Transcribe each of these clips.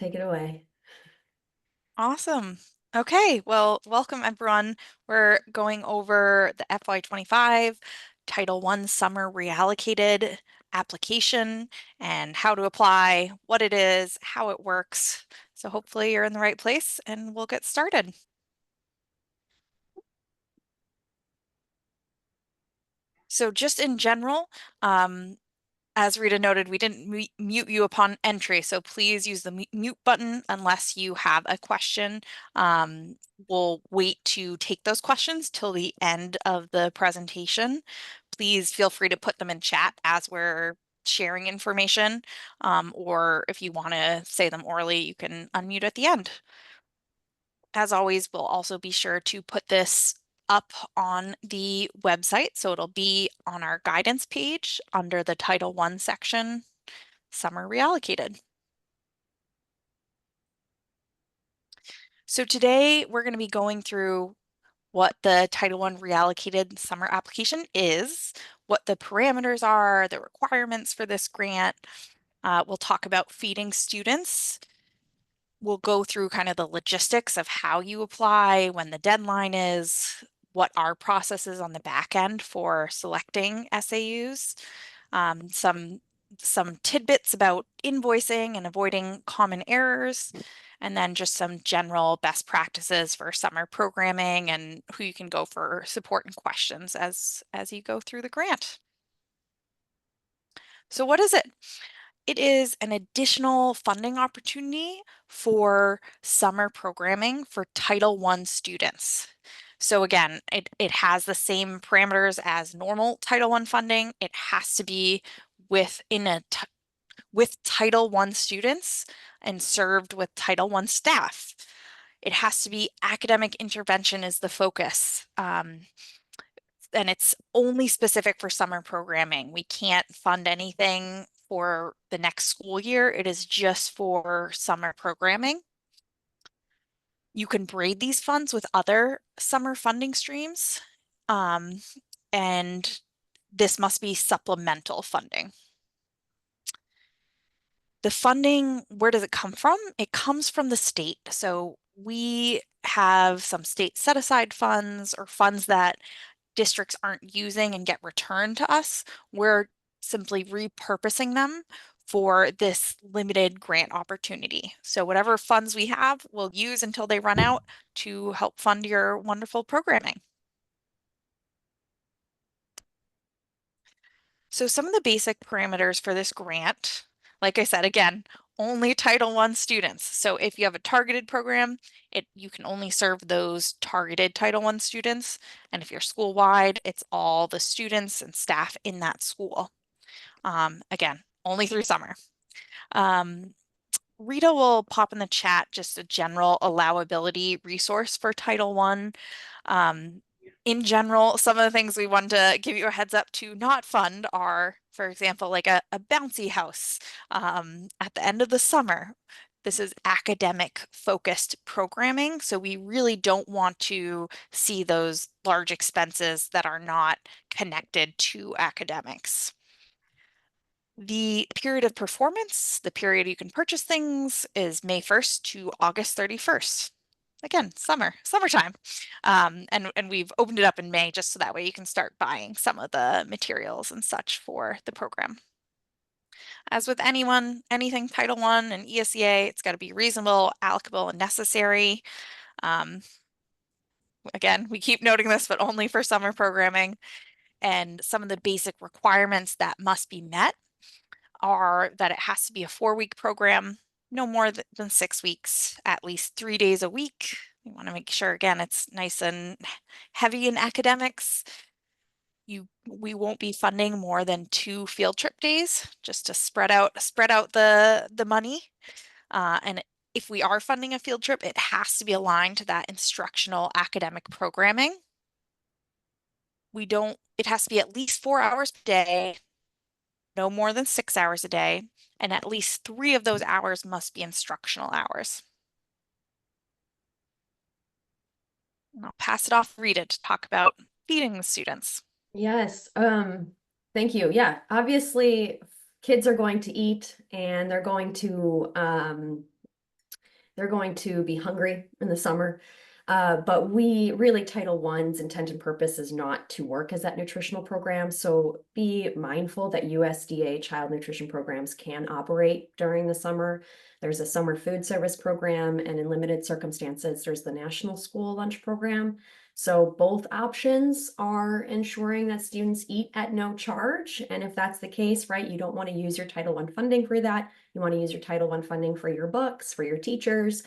take it away. Awesome. Okay, well, welcome everyone. We're going over the FY25 Title I Summer Reallocated application and how to apply, what it is, how it works. So hopefully you're in the right place and we'll get started. So just in general, as Rita noted, we didn't mute you upon entry, so please use the mute button unless you have a question. Um, we'll wait to take those questions till the end of the presentation. Please feel free to put them in chat as we're sharing information, or if you want to say them orally, you can unmute at the end. As always, we'll also be sure to put this up on the website. So it'll be on our guidance page under the Title I section, Summer Reallocated. So today we're going to be going through what the Title I Reallocated Summer Application is, what the parameters are, the requirements for this grant. We'll talk about feeding students. We'll go through kind of the logistics of how you apply, when the deadline is, what our process is on the back end for selecting SAUs, some tidbits about invoicing and avoiding common errors, and then just some general best practices for summer programming and who you can go for support and questions as you go through the grant. So what is it? It is an additional funding opportunity for summer programming for Title I students. So again, it has the same parameters as normal Title I funding. It has to be with Title I students and served with Title I staff. It has to be academic intervention is the focus. And it's only specific for summer programming. We can't fund anything for the next school year. It is just for summer programming. You can braid these funds with other summer funding streams, um, and this must be supplemental funding. The funding, where does it come from? It comes from the state. So we have some state set aside funds or funds that districts aren't using and get returned to us. We're simply repurposing them for this limited grant opportunity. So whatever funds we have, we'll use until they run out to help fund your wonderful programming. So some of the basic parameters for this grant, like I said, again, only Title I students. So if you have a targeted program, you can only serve those targeted Title I students. And if you're school-wide, it's all the students and staff in that school. Again, only through summer. Rita will pop in the chat just a general allowability resource for Title I. In general, some of the things we want to give you a heads up to not fund are, for example, like a bouncy house at the end of the summer. This is academic focused programming, so we really don't want to see those large expenses that are not connected to academics. The period of performance, the period you can purchase things, is May 1st to August 31st. Again, summertime. And we've opened it up in May just so that way you can start buying some of the materials and such for the program. As with anything Title I and ESEA, it's got to be reasonable, applicable, and necessary. Um, again, we keep noting this, but only for summer programming. And some of the basic requirements that must be met are that it has to be a 4-week program, no more than 6 weeks, at least 3 days a week. We want to make sure, again, it's nice and heavy in academics. We won't be funding more than 2 field trip days just to spread out the money. And if we are funding a field trip, it has to be aligned to that instructional academic programming. It has to be at least 4 hours per day, no more than 6 hours a day, and at least 3 of those hours must be instructional hours. And I'll pass it off to Rita to talk about feeding the students. Yes, thank you. Yeah, obviously kids are going to eat and they're going to they're going to be hungry in the summer. But we really, Title I's intent and purpose is not to work as that nutritional program. So be mindful that USDA child nutrition programs can operate during the summer. There's a summer food service program, and in limited circumstances, there's the National School Lunch Program. So both options are ensuring that students eat at no charge. And if that's the case, right, you don't want to use your Title I funding for that. You want to use your Title I funding for your books, for your teachers,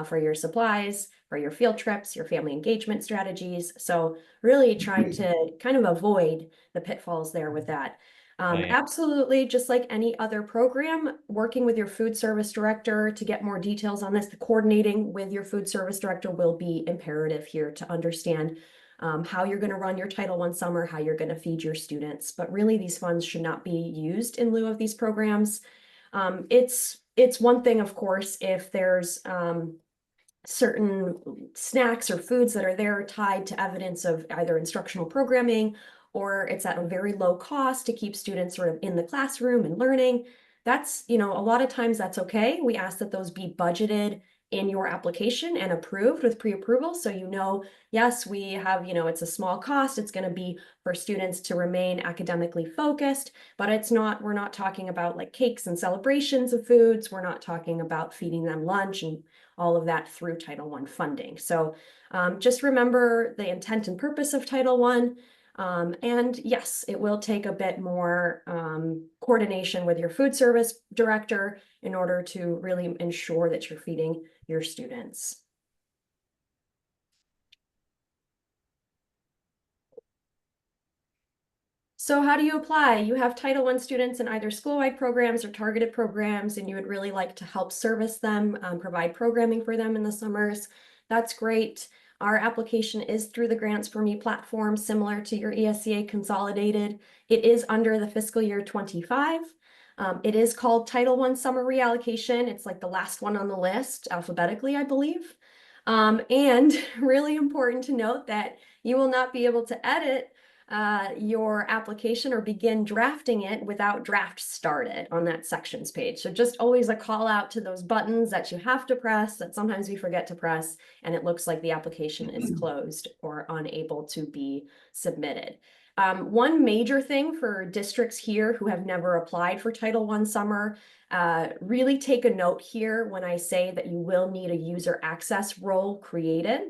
for your supplies, for your field trips, your family engagement strategies. So really trying to kind of avoid the pitfalls there with that. Right. Absolutely, just like any other program, working with your food service director to get more details on this, the coordinating with your food service director will be imperative here to understand how you're going to run your Title I summer, how you're going to feed your students. But really, these funds should not be used in lieu of these programs. It's one thing, of course, if there's certain snacks or foods that are there tied to evidence of either instructional programming, or it's at a very low cost to keep students sort of in the classroom and learning. That's, a lot of times that's okay. We ask that those be budgeted in your application and approved with pre-approval. So, yes, we have, it's a small cost. It's going to be for students to remain academically focused, but we're not talking about like cakes and celebrations of foods. We're not talking about feeding them lunch and all of that through Title I funding. So just remember the intent and purpose of Title I. And yes, it will take a bit more coordination with your food service director in order to really ensure that you're feeding your students. So how do you apply? You have Title I students in either school-wide programs or targeted programs, and you would really like to help service them, provide programming for them in the summers. That's great. Our application is through the Grants for Me platform, similar to your ESCA Consolidated. It is under the fiscal year 25. It is called Title I Summer Reallocation. It's like the last one on the list, alphabetically, I believe. And really important to note that you will not be able to edit your application or begin drafting it without draft started on that sections page. So just always a call out to those buttons that you have to press that sometimes we forget to press, and it looks like the application is closed or unable to be submitted. One major thing for districts here who have never applied for Title I summer, really take a note here when I say that you will need a user access role created.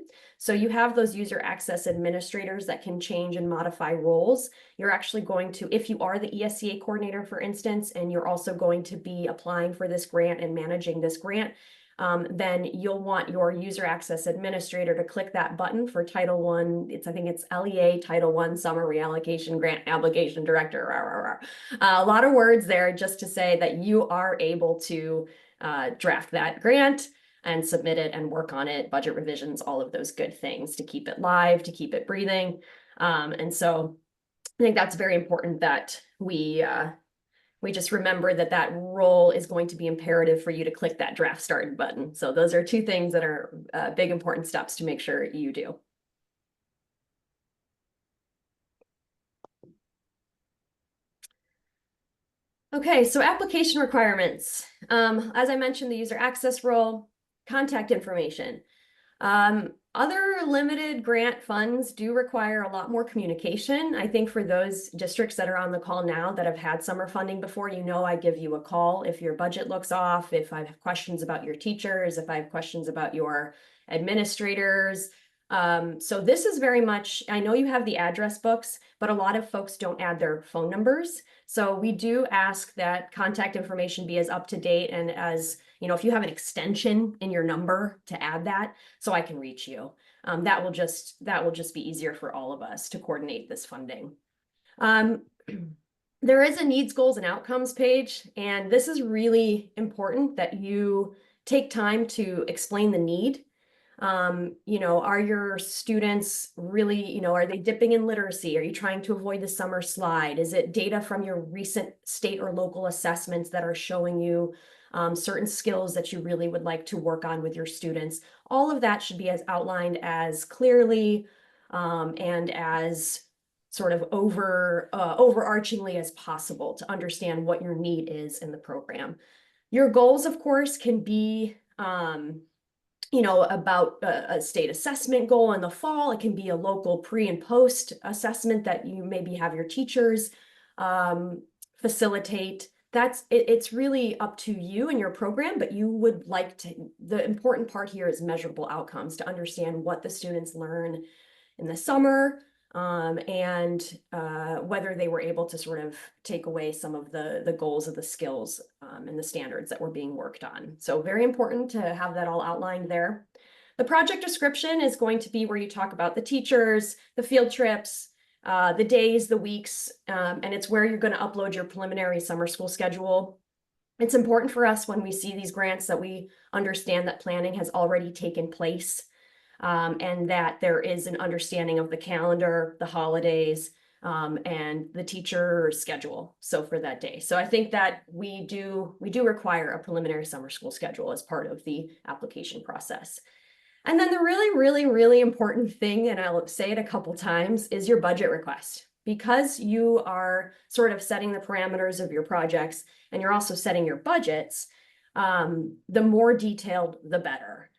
So you have those user access administrators that can change and modify roles. You're actually going to, if you are the ESCA coordinator, for instance, and you're also going to be applying for this grant and managing this grant, then you'll want your user access administrator to click that button for Title I. I think it's LEA Title I Summer Reallocation Grant Application Director. A lot of words there just to say that you are able to draft that grant and submit it and work on it, budget revisions, all of those good things to keep it live, to keep it breathing. And so I think that's very important that we just remember that that role is going to be imperative for you to click that draft started button. So those are two things that are big important steps to make sure you do. Okay, so application requirements. As I mentioned, the user access role, contact information. Other limited grant funds do require a lot more communication. I think for those districts that are on the call now that have had summer funding before, I give you a call if your budget looks off, if I have questions about your teachers, if I have questions about your administrators. So this is very much, I know you have the address books, but a lot of folks don't add their phone numbers. So we do ask that contact information be as up to date and as, if you have an extension in your number to add that so I can reach you. That will just be easier for all of us to coordinate this funding. There is a needs, goals, and outcomes page, and this is really important that you take time to explain the need. Are your students really, are they dipping in literacy? Are you trying to avoid the summer slide? Is it data from your recent state or local assessments that are showing you certain skills that you really would like to work on with your students? All of that should be as outlined as clearly and as sort of overarchingly as possible to understand what your need is in the program. Your goals, of course, can be about a state assessment goal in the fall. It can be a local pre and post assessment that you maybe have your teachers facilitate. It's really up to you and your program, but you would like to, the important part here is measurable outcomes to understand what the students learn in the summer, and whether they were able to sort of take away some of the goals of the skills and the standards that were being worked on. So very important to have that all outlined there. The project description is going to be where you talk about the teachers, the field trips, the days, the weeks, and it's where you're going to upload your preliminary summer school schedule. It's important for us when we see these grants that we understand that planning has already taken place, and that there is an understanding of the calendar, the holidays, and the teacher schedule. So for that day. So I think that we do require a preliminary summer school schedule as part of the application process. And then the really, really, really important thing, and I'll say it a couple times, is your budget request. Because you are sort of setting the parameters of your projects and you're also setting your budgets, the more detailed, the better.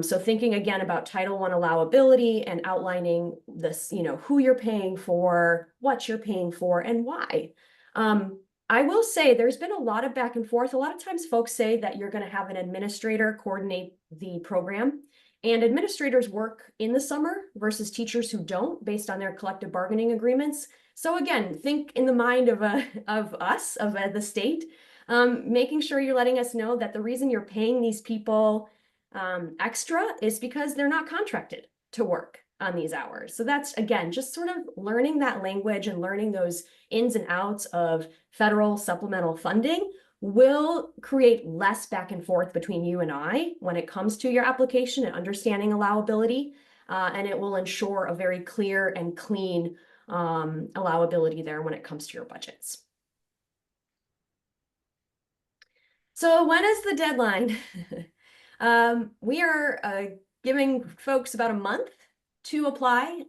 So thinking again about Title I allowability and outlining this, who you're paying for, what you're paying for, and why. I will say there's been a lot of back and forth. A lot of times folks say that you're going to have an administrator coordinate the program. And administrators work in the summer versus teachers who don't, based on their collective bargaining agreements. So again, think in the mind of us, of the state, making sure you're letting us know that the reason you're paying these people extra is because they're not contracted to work on these hours. So that's, again, just sort of learning that language and learning those ins and outs of federal supplemental funding will create less back and forth between you and I when it comes to your application and understanding allowability. And it will ensure a very clear and clean allowability there when it comes to your budgets. So when is the deadline? We are giving folks about a month to apply.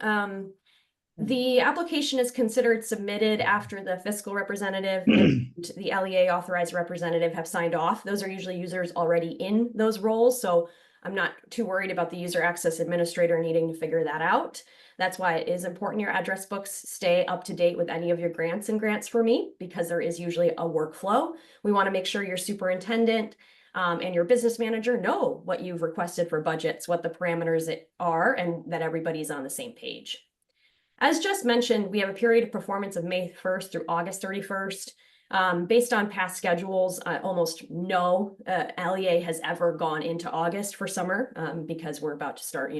The application is considered submitted after the fiscal representative and the LEA authorized representative have signed off. Those are usually users already in those roles, so I'm not too worried about the user access administrator needing to figure that out. That's why it is important your address books stay up to date with any of your grants and grants for me, because there is usually a workflow. We want to make sure your superintendent and your business manager know what you've requested for budgets, what the parameters are, and that everybody's on the same page. As just mentioned, we have a period of performance of May 1st through August 31st. Based on past schedules, almost no LEA has ever gone into August for summer because we're about to start,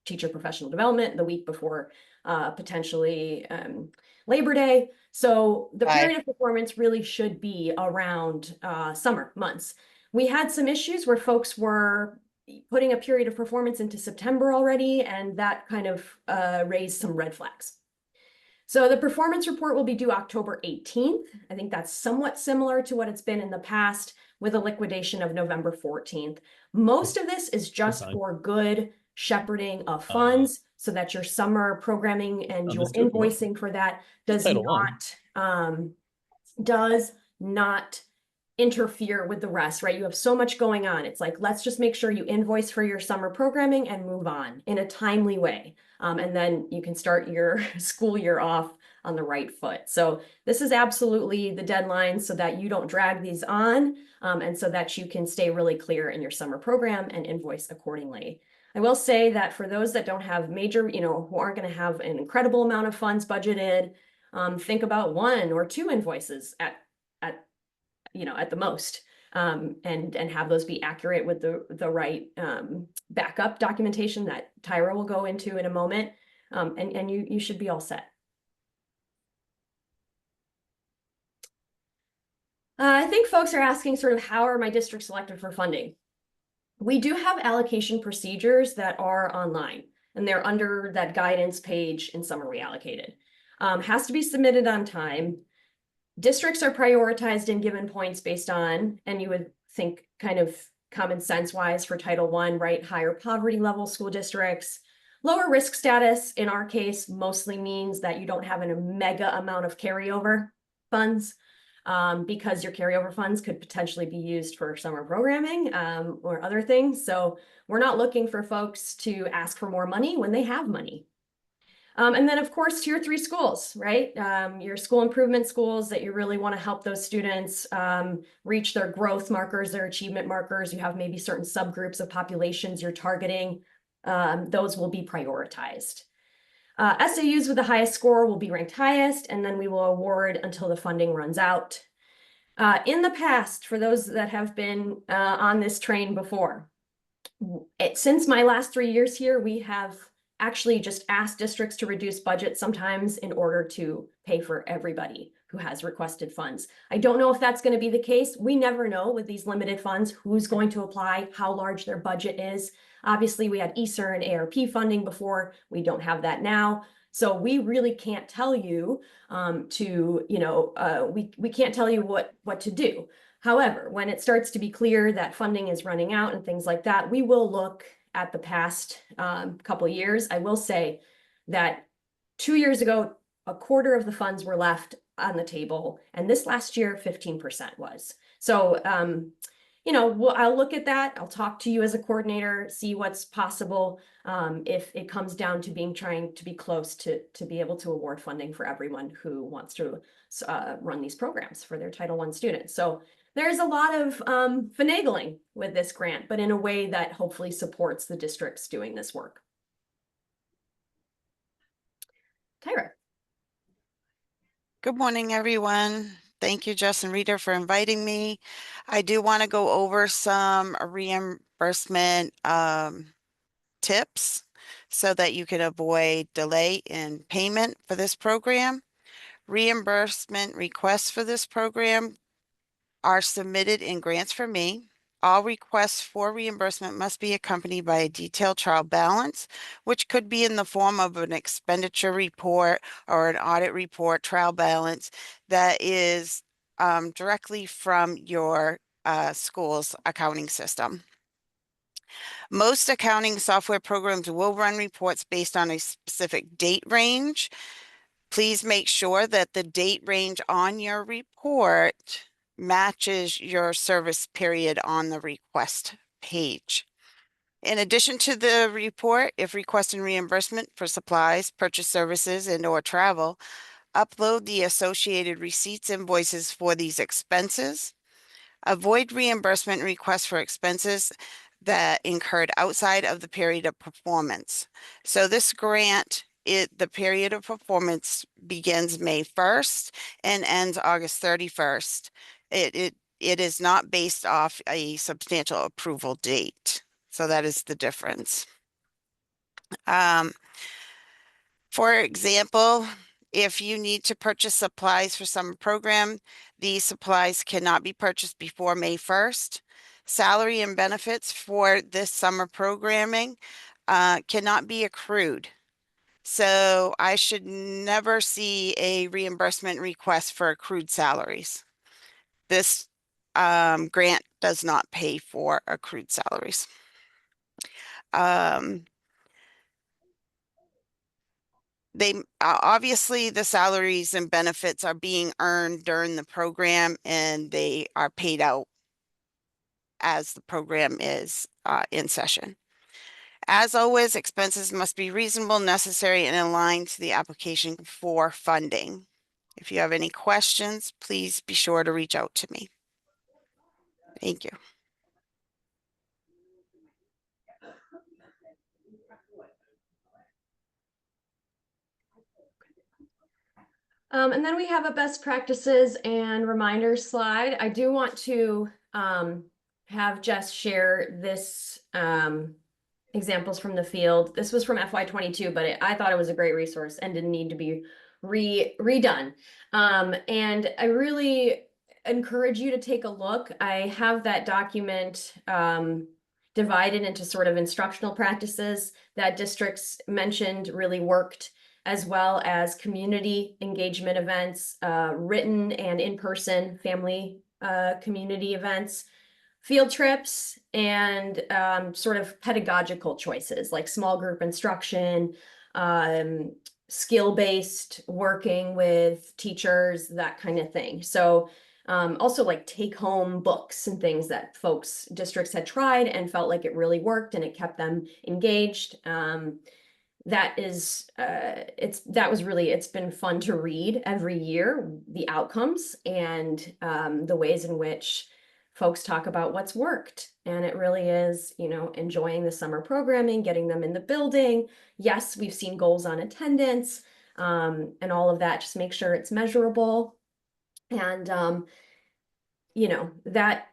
teacher professional development the week before potentially Labor Day. So the period of performance really should be around summer months. We had some issues where folks were putting a period of performance into September already, and that kind of raised some red flags. So the performance report will be due October 18th. I think that's somewhat similar to what it's been in the past, with a liquidation of November 14th. Most of this is just for good shepherding of funds so that your summer programming and your invoicing for that does not interfere with the rest, right? You have so much going on. It's like, let's just make sure you invoice for your summer programming and move on in a timely way. And then you can start your school year off on the right foot. So this is absolutely the deadline so that you don't drag these on, and so that you can stay really clear in your summer program and invoice accordingly. I will say that for those that don't have major, who aren't going to have an incredible amount of funds budgeted, think about 1 or 2 invoices at the most, and have those be accurate with the right backup documentation that Tyra will go into in a moment, and you should be all set. I think folks are asking sort of how are my districts selected for funding? We do have allocation procedures that are online, and they're under that guidance page in Summer Reallocated. Has to be submitted on time. Districts are prioritized and given points based on, and you would think kind of common sense wise for Title I, right? Higher poverty level school districts. Lower risk status in our case mostly means that you don't have a mega amount of carryover funds. because your carryover funds could potentially be used for summer programming or other things. So we're not looking for folks to ask for more money when they have money. And then, of course, tier 3 schools, right? Your school improvement schools that you really want to help those students reach their growth markers, their achievement markers. You have maybe certain subgroups of populations you're targeting. Those will be prioritized. SAUs with the highest score will be ranked highest, and then we will award until the funding runs out. In the past, for those that have been on this train before, since my last 3 years here, we have actually just asked districts to reduce budget sometimes in order to pay for everybody who has requested funds. I don't know if that's going to be the case. We never know with these limited funds who's going to apply, how large their budget is. Obviously, we had ESSER and ARP funding before. We don't have that now. So we really can't tell you we can't tell you what to do. However, when it starts to be clear that funding is running out and things like that, we will look at the past couple of years. I will say that 2 years ago, a quarter of the funds were left on the table, and this last year, 15% was. So, I'll look at that. I'll talk to you as a coordinator, see what's possible if it comes down to trying to be close to be able to award funding for everyone who wants to run these programs for their Title I students. So there's a lot of finagling with this grant, but in a way that hopefully supports the districts doing this work. Tyra. Good morning, everyone. Thank you, Jess and Rita, for inviting me. I do want to go over some reimbursement tips so that you can avoid delay in payment for this program. Reimbursement requests for this program are submitted in Grants for Me. All requests for reimbursement must be accompanied by a detailed trial balance, which could be in the form of an expenditure report or an audit report trial balance that is directly from your school's accounting system. Most accounting software programs will run reports based on a specific date range. Please make sure that the date range on your report matches your service period on the request page. In addition to the report, if requesting reimbursement for supplies, purchase services, and/or travel, upload the associated receipts invoices for these expenses. Avoid reimbursement requests for expenses that incurred outside of the period of performance. So this grant, the period of performance begins May 1st and ends August 31st. It is not based off a substantial approval date. So that is the difference. For example, if you need to purchase supplies for summer program, these supplies cannot be purchased before May 1st. Salary and benefits for this summer programming cannot be accrued. So I should never see a reimbursement request for accrued salaries. This grant does not pay for accrued salaries. Obviously the salaries and benefits are being earned during the program and they are paid out as the program is in session. As always, expenses must be reasonable, necessary, and aligned to the application for funding. If you have any questions, please be sure to reach out to me. Thank you. And then we have a best practices and reminders slide. I do want to have Jess share this examples from the field. This was from FY22, but I thought it was a great resource and didn't need to be redone. And I really encourage you to take a look. I have that document divided into sort of instructional practices that districts mentioned really worked, as well as community engagement events, written and in-person family community events, field trips, and sort of pedagogical choices like small group instruction, skill-based working with teachers, that kind of thing. So Also like take home books and things that districts had tried and felt like it really worked and it kept them engaged. It's been fun to read every year, the outcomes and the ways in which folks talk about what's worked. And it really is, enjoying the summer programming, getting them in the building. Yes, we've seen goals on attendance and all of that. Just make sure it's measurable. And, that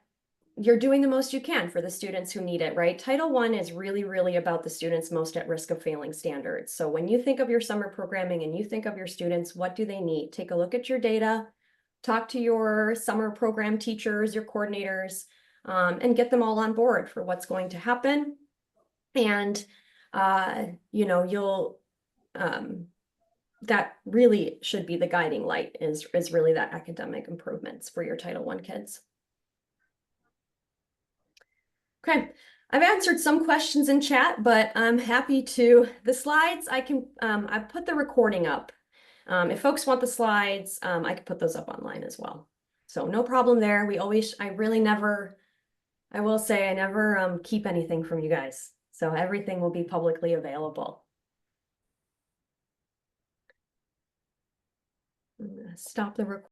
you're doing the most you can for the students who need it, right? Title I is really, really about the students most at risk of failing standards. So when you think of your summer programming and you think of your students, what do they need? Take a look at your data, talk to your summer program teachers, your coordinators, and get them all on board for what's going to happen. And, that really should be the guiding light is really that academic improvements for your Title I kids. Okay, I've answered some questions in chat, but I'm happy to, the slides, I put the recording up. If folks want the slides, I can put those up online as well. So no problem there. I will say I never keep anything from you guys. So everything will be publicly available. I'm gonna stop the recording.